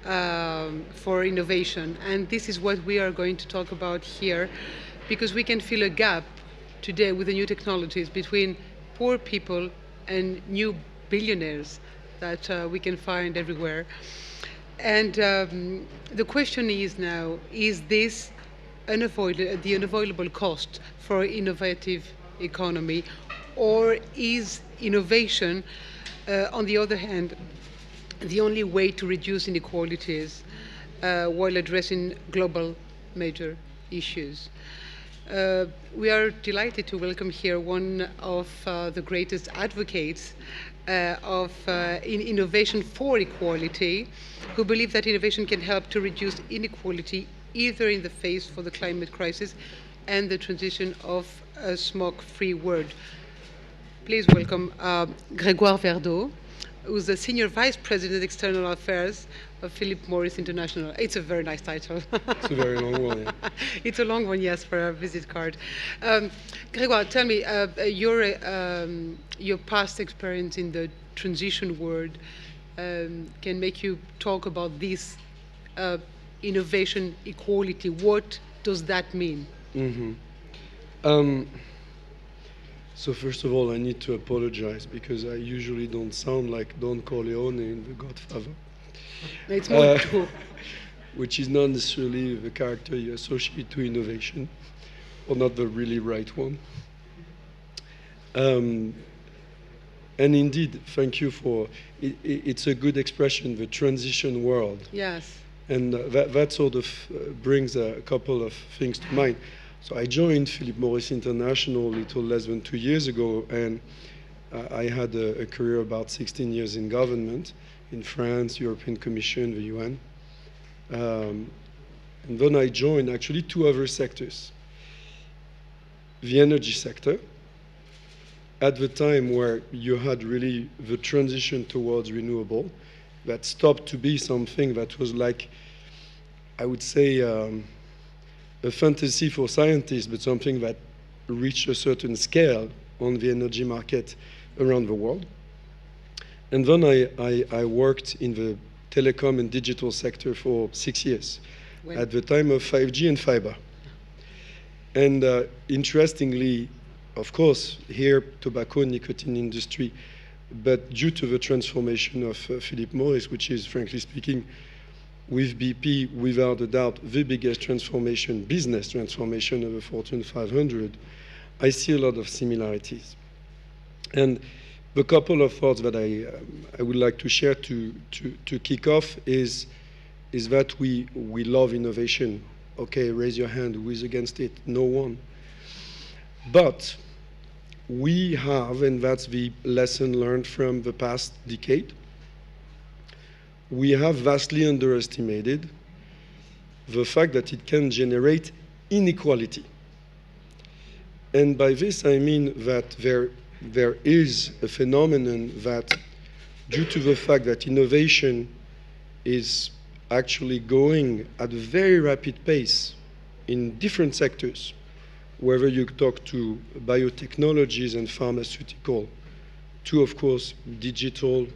for innovation. And this is what we are going to talk about here, because we can fill a gap today with the new technologies between poor people and new billionaires that we can find everywhere. And the question is now, is this the unavoidable cost for innovative economy, or is innovation, on the other hand, the only way to reduce inequalities while addressing global major issues? We are delighted to welcome here one of the greatest advocates in innovation for equality, who believe that innovation can help to reduce inequality either in the face for the climate crisis and the transition of a smoke-free world. Please welcome Gregoire Verdeaux, who's the Senior Vice President External Affairs of Philip Morris International. It's a very nice title. It's a very long one, yeah. It's a long one, yes, for a visit card. Gregoire, tell me, your past experience in the transition world can make you talk about this innovation equality. What does that mean? So first of all, I need to apologize because I usually don't sound like Don Corleone in The Godfather. It's more true. Which is not necessarily the character you associate to innovation, or not the really right one. And indeed, thank you for it. It's a good expression, the transition world. Yes. And that sort of brings a couple of things to mind. So I joined Philip Morris International a little less than 2 years ago, and I had a career about 16 years in government, in France, European Commission, the UN. And then I joined actually 2 other sectors. The energy sector, at the time where you had really the transition towards renewable, that stopped to be something that was like, I would say, a fantasy for scientists, but something that reached a certain scale on the energy market around the world. And then I worked in the telecom and digital sector for 6 years, at the time of 5G and fiber. And interestingly, of course, here, tobacco and nicotine industry, but due to the transformation of Philip Morris, which is, frankly speaking, with BP, without a doubt, the biggest transformation, business transformation of the Fortune 500, I see a lot of similarities. And the couple of thoughts that I would like to share to kick off is that we love innovation. Okay, raise your hand, who is against it? No one. But we have, and that's the lesson learned from the past decade, we have vastly underestimated the fact that it can generate inequality. And by this I mean that there is a phenomenon that, due to the fact that innovation is actually going at a very rapid pace in different sectors, whether you talk to biotechnologies and pharmaceutical, to, of course, digital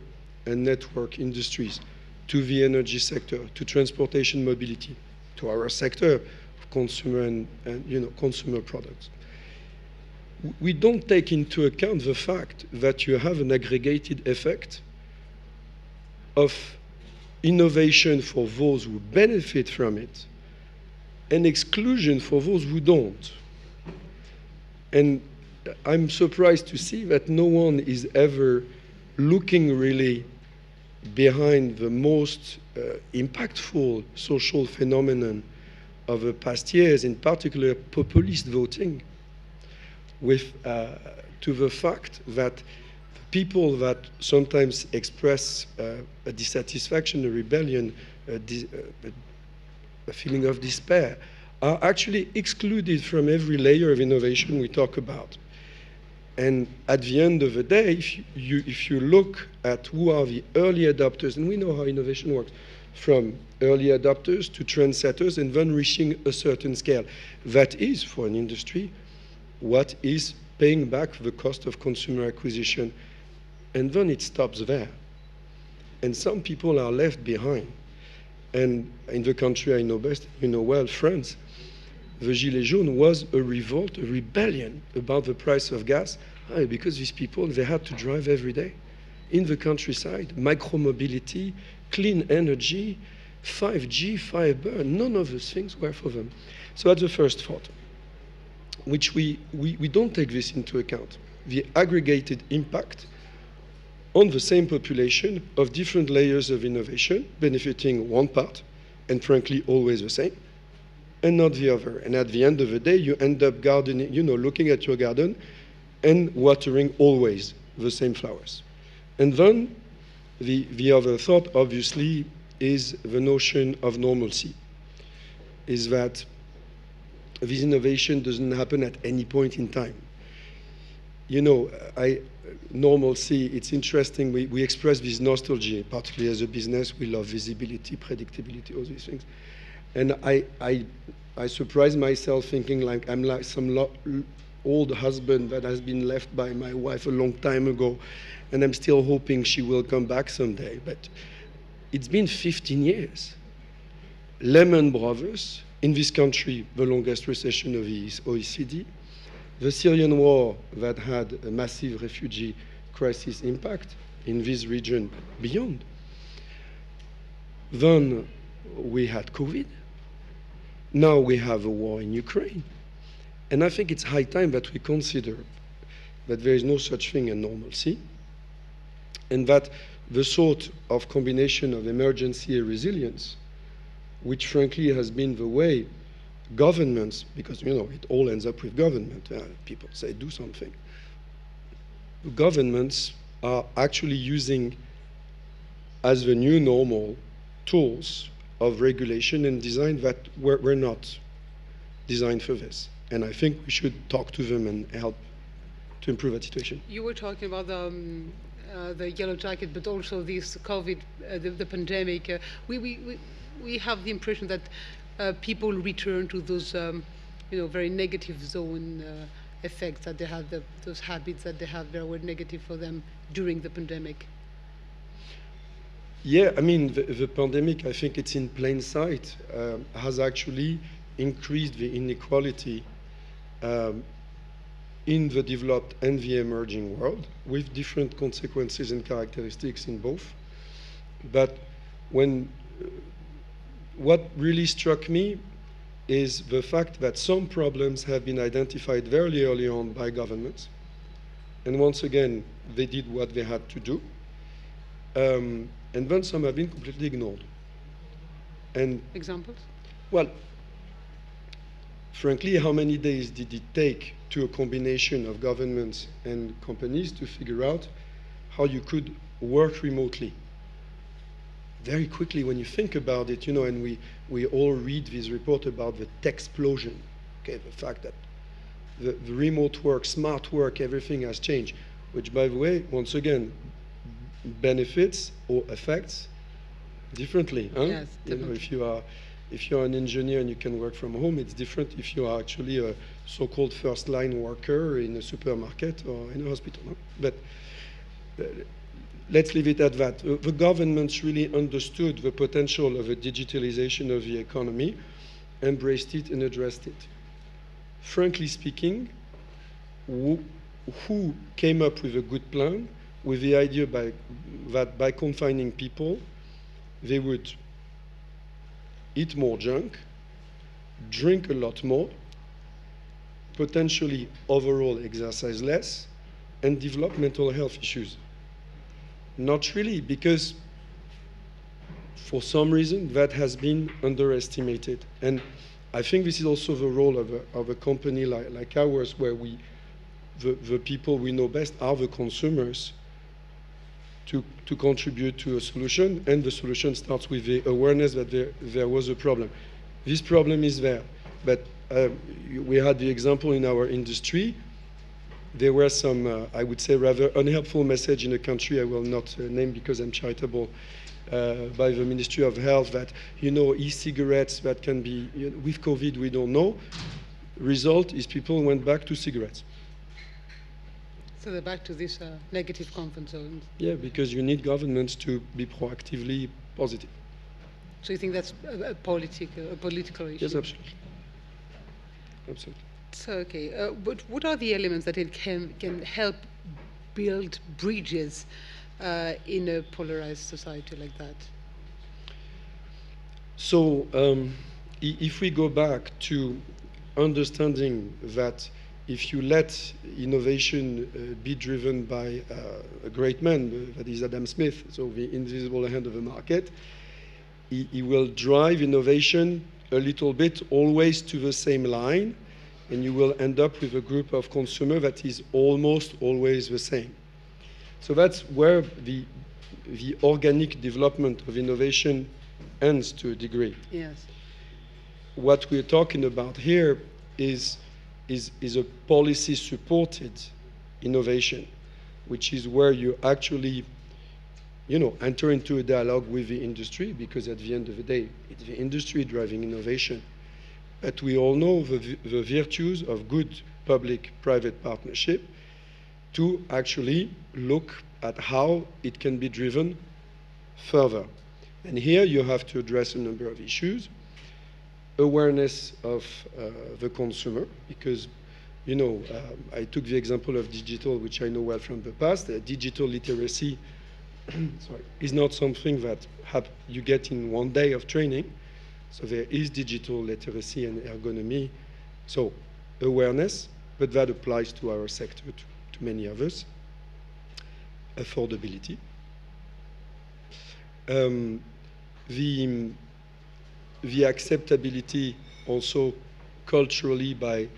and network industries, to the energy sector, to transportation mobility, to our sector of consumer and consumer products. We don't take into account the fact that you have an aggregated effect of innovation for those who benefit from it and exclusion for those who don't. And I'm surprised to see that no one is ever looking really behind the most impactful social phenomenon of the past years, in particular populist voting, to the fact that people that sometimes express a dissatisfaction, a rebellion, a feeling of despair, are actually excluded from every layer of innovation we talk about. And at the end of the day, if you look at who are the early adopters, and we know how innovation works, from early adopters to trendsetters, and then reaching a certain scale, that is, for an industry, what is paying back the cost of consumer acquisition, and then it stops there. And some people are left behind. And in the country I know best, you know well, France, the Gilets jaunes was a revolt, a rebellion about the price of gas, because these people, they had to drive every day in the countryside, micro-mobility, clean energy, 5G, fiber, none of those things were for them. So that's the first thought, which we don't take this into account, the aggregated impact on the same population of different layers of innovation, benefiting one part, and frankly, always the same, and not the other. And at the end of the day, you end up gardening, looking at your garden and watering always the same flowers. And then the other thought, obviously, is the notion of normalcy, is that this innovation doesn't happen at any point in time. Normalcy, it's interesting, we express this nostalgia, particularly as a business, we love visibility, predictability, all these things. And I surprise myself thinking like I'm like some old husband that has been left by my wife a long time ago, and I'm still hoping she will come back someday. But it's been 15 years. Lehman Brothers, in this country, the longest recession of the OECD, the Syrian war that had a massive refugee crisis impact in this region beyond. Then we had COVID. Now we have a war in Ukraine. And I think it's high time that we consider that there is no such thing as normalcy, and that the sort of combination of emergency and resilience, which frankly has been the way governments, because it all ends up with government, people say do something. Governments are actually using as the new normal tools of regulation and design that were not designed for this. And I think we should talk to them and help to improve that situation. You were talking about the yellow jacket, but also this COVID, the pandemic. We have the impression that people return to those, very negative zone effects that they had, those habits that they had that were negative for them during the pandemic. Yeah, I mean, the pandemic, I think it's in plain sight, has actually increased the inequality in the developed and the emerging world, with different consequences and characteristics in both. But what really struck me is the fact that some problems have been identified very early on by governments. And once again, they did what they had to do. And then some have been completely ignored. And examples? Well, frankly, how many days did it take to a combination of governments and companies to figure out how you could work remotely? Very quickly, when you think about it, and we all read this report about the tech explosion, okay, the fact that the remote work, smart work, everything has changed, which, by the way, once again, benefits or affects differently. Huh? Yes, if you're an engineer and you can work from home, it's different if you are actually a so-called first-line worker in a supermarket or in a hospital. Huh? But let's leave it at that. The governments really understood the potential of a digitalization of the economy, embraced it and addressed it. Frankly speaking, who came up with a good plan with the idea that by confining people, they would eat more junk, drink a lot more, potentially overall exercise less, and develop mental health issues? Not really, because for some reason that has been underestimated. And I think this is also the role of a company like ours, where the people we know best are the consumers, to contribute to a solution, and the solution starts with the awareness that there was a problem. This problem is there, but we had the example in our industry. There were some, I would say, rather unhelpful message in a country I will not name because I'm charitable, by the Ministry of Health, that, e-cigarettes that can be, with COVID, we don't know. Result is people went back to cigarettes. So they're back to this negative comfort zone. Yeah, because you need governments to be proactively positive. So you think that's a political issue? Yes, absolutely. Absolutely. So, okay, but what are the elements that it can help build bridges in a polarized society like that? So if we go back to understanding that if you let innovation be driven by a great man, that is Adam Smith, so the invisible hand of the market, he will drive innovation a little bit always to the same line, and you will end up with a group of consumers that is almost always the same. So that's where the organic development of innovation ends to a degree. Yes. What we're talking about here is a policy-supported innovation, which is where you actually, enter into a dialogue with the industry, because at the end of the day, it's the industry driving innovation. But we all know the virtues of good public-private partnership to actually look at how it can be driven further. And here you have to address a number of issues. Awareness of the consumer, because I took the example of digital, which I know well from the past. Digital literacy is not something that you get in one day of training. So there is digital literacy and ergonomy. So awareness, but that applies to our sector, to many others. Affordability. The acceptability also culturally by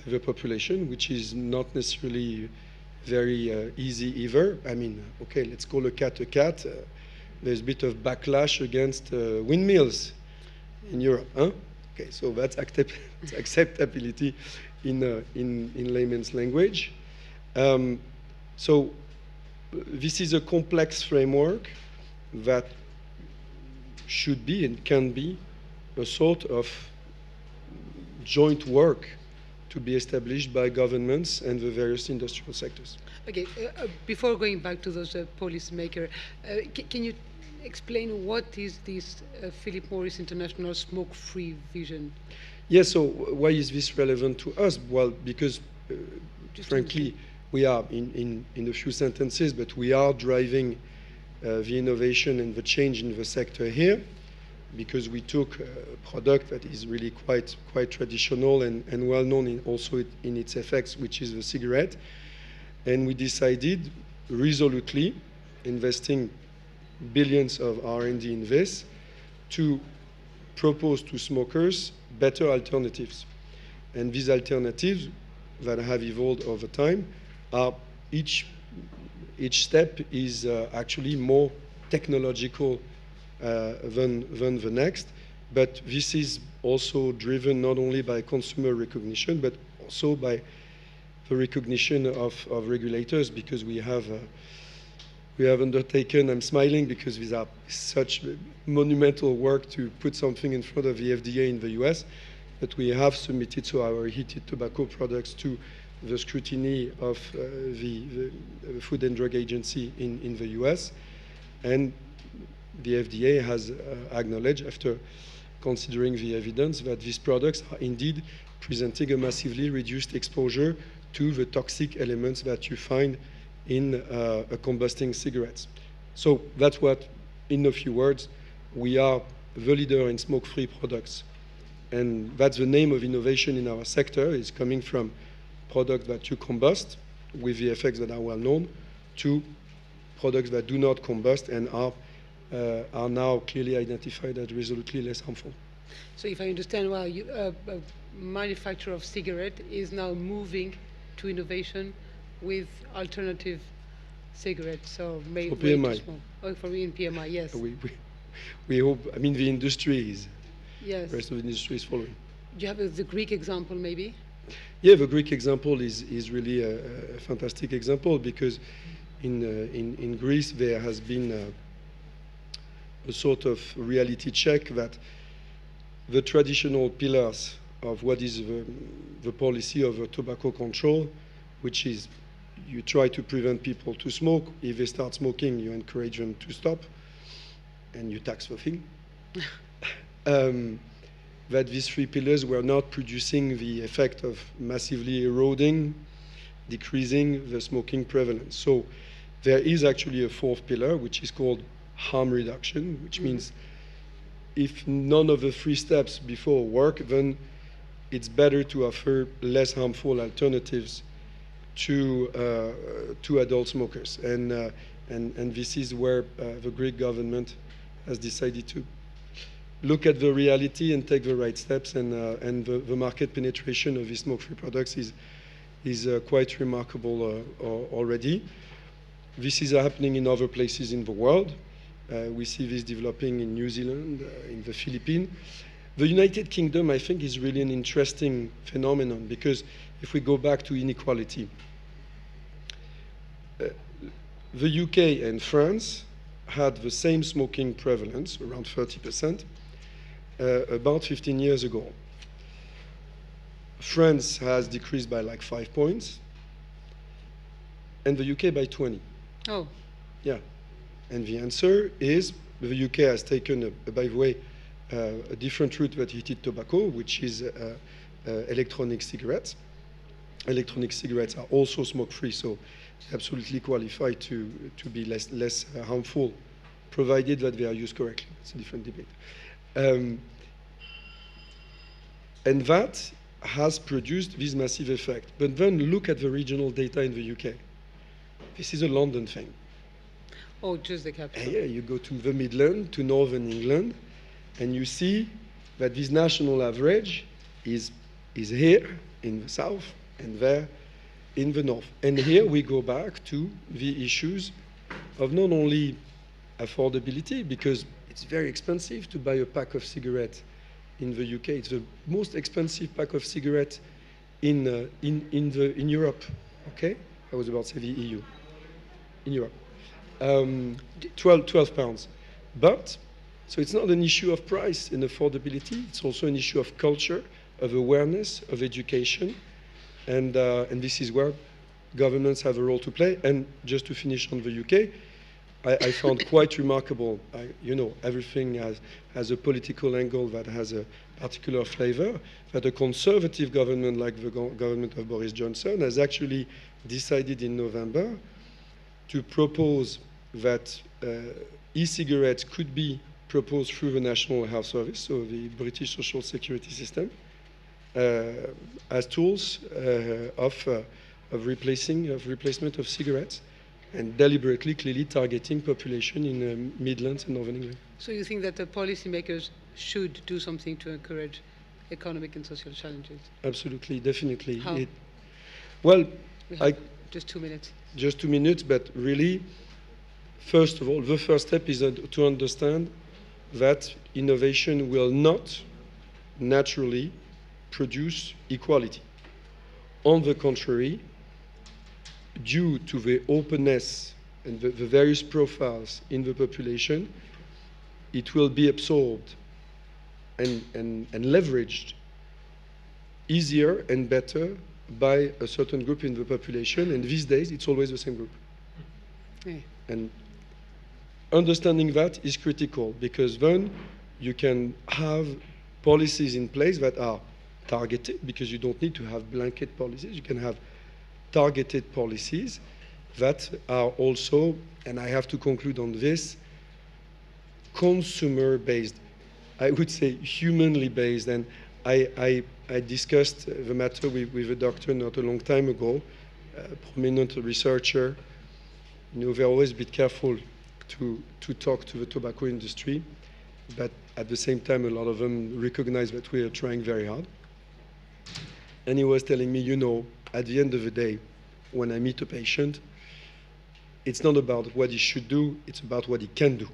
the population, which is not necessarily very easy either. I mean, okay, let's call a cat a cat. There's a bit of backlash against windmills in Europe. Huh? Okay, so that's acceptability in layman's language. So this is a complex framework that should be and can be a sort of joint work to be established by governments and the various industrial sectors. Okay, before going back to those policymakers, can you explain what is this Philip Morris International smoke-free vision? Yes, so why is this relevant to us? Well, because frankly, we are, in a few sentences, but we are driving the innovation and the change in the sector here, because we took a product that is really quite traditional and well known also in its effects, which is the cigarette, and we decided resolutely, investing billions of R&D in this, to propose to smokers better alternatives. And these alternatives that have evolved over time are each step is actually more technological than the next, but this is also driven not only by consumer recognition, but also by the recognition of regulators, because we have undertaken, I'm smiling because these are such monumental work to put something in front of the FDA in the US, but we have submitted our heated tobacco products to the scrutiny of the Food and Drug Agency in the US, and the FDA has acknowledged, after considering the evidence, that these products are indeed presenting a massively reduced exposure to the toxic elements that you find in a combusting cigarettes. So that's what, in a few words, we are the leader in smoke-free products. And that's the name of innovation in our sector, is coming from products that you combust with the effects that are well known to products that do not combust and are now clearly identified as resolutely less harmful. So if I understand well, a manufacturer of cigarette is now moving to innovation with alternative cigarettes, so made for PMI. Oh, for me in PMI, yes. We hope, I mean, the industry is, yes. The rest of the industry is following. Do you have the Greek example, maybe? Yeah, the Greek example is really a fantastic example, because in Greece there has been a sort of reality check that the traditional pillars of what is the policy of tobacco control, which is you try to prevent people to smoke. If they start smoking, you encourage them to stop, and you tax the thing. that these three pillars were not producing the effect of massively eroding, decreasing the smoking prevalence. So there is actually a fourth pillar, which is called harm reduction, which means if none of the three steps before work, then it's better to offer less harmful alternatives to adult smokers. And this is where the Greek government has decided to look at the reality and take the right steps. And the market penetration of these smoke-free products is quite remarkable already. This is happening in other places in the world. We see this developing in New Zealand, in the Philippines. The United Kingdom, I think, is really an interesting phenomenon because if we go back to inequality, the UK and France had the same smoking prevalence, around 30%, about 15 years ago. France has decreased by like 5 points, and the UK by 20. Oh. Yeah. And the answer is the UK has taken, by the way, a different route that heated tobacco, which is electronic cigarettes. Electronic cigarettes are also smoke-free, so absolutely qualified to be less harmful, provided that they are used correctly. It's a different debate. And that has produced this massive effect. But then look at the regional data in the UK. This is a London thing. Oh, just the capital. Yeah, you go to the Midlands, to Northern England, and you see that this national average is here in the south and there in the north. And here we go back to the issues of not only affordability, because it's very expensive to buy a pack of cigarettes in the UK. It's the most expensive pack of cigarettes in Europe. Okay, I was about to say the EU. In Europe, 12 pounds. But so it's not an issue of price and affordability. It's also an issue of culture, of awareness, of education, and this is where governments have a role to play. And just to finish on the UK, I found quite remarkable. You know, everything has a political angle that has a particular flavor. That a conservative government like the government of Boris Johnson has actually decided in November to propose that e-cigarettes could be proposed through the National Health Service, so the British Social Security System, as tools of replacement of cigarettes, and deliberately, clearly targeting population in Midlands and Northern England. So you think that the policymakers should do something to encourage economic and social challenges? Absolutely, definitely. How? Well, just 2 minutes. Just 2 minutes, but really, first of all, the first step is to understand that innovation will not naturally produce equality. On the contrary, due to the openness and the various profiles in the population, it will be absorbed and leveraged easier and better by a certain group in the population, and these days it's always the same group. Yeah. And understanding that is critical, because then you can have policies in place that are targeted, because you don't need to have blanket policies. You can have targeted policies that are also, and I have to conclude on this, consumer-based, I would say humanly based. And I discussed the matter with a doctor not a long time ago, a prominent researcher. You know, they're always a bit careful to talk to the tobacco industry, but at the same time, a lot of them recognize that we are trying very hard. And he was telling me, you know, at the end of the day, when I meet a patient, it's not about what he should do, it's about what he can do.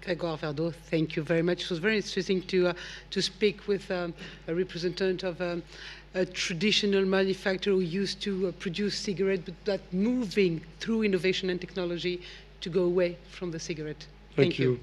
Gregoire Verdeaux, thank you very much. It was very interesting to speak with a representative of a traditional manufacturer who used to produce cigarettes, but that moving through innovation and technology to go away from the cigarette. Thank you.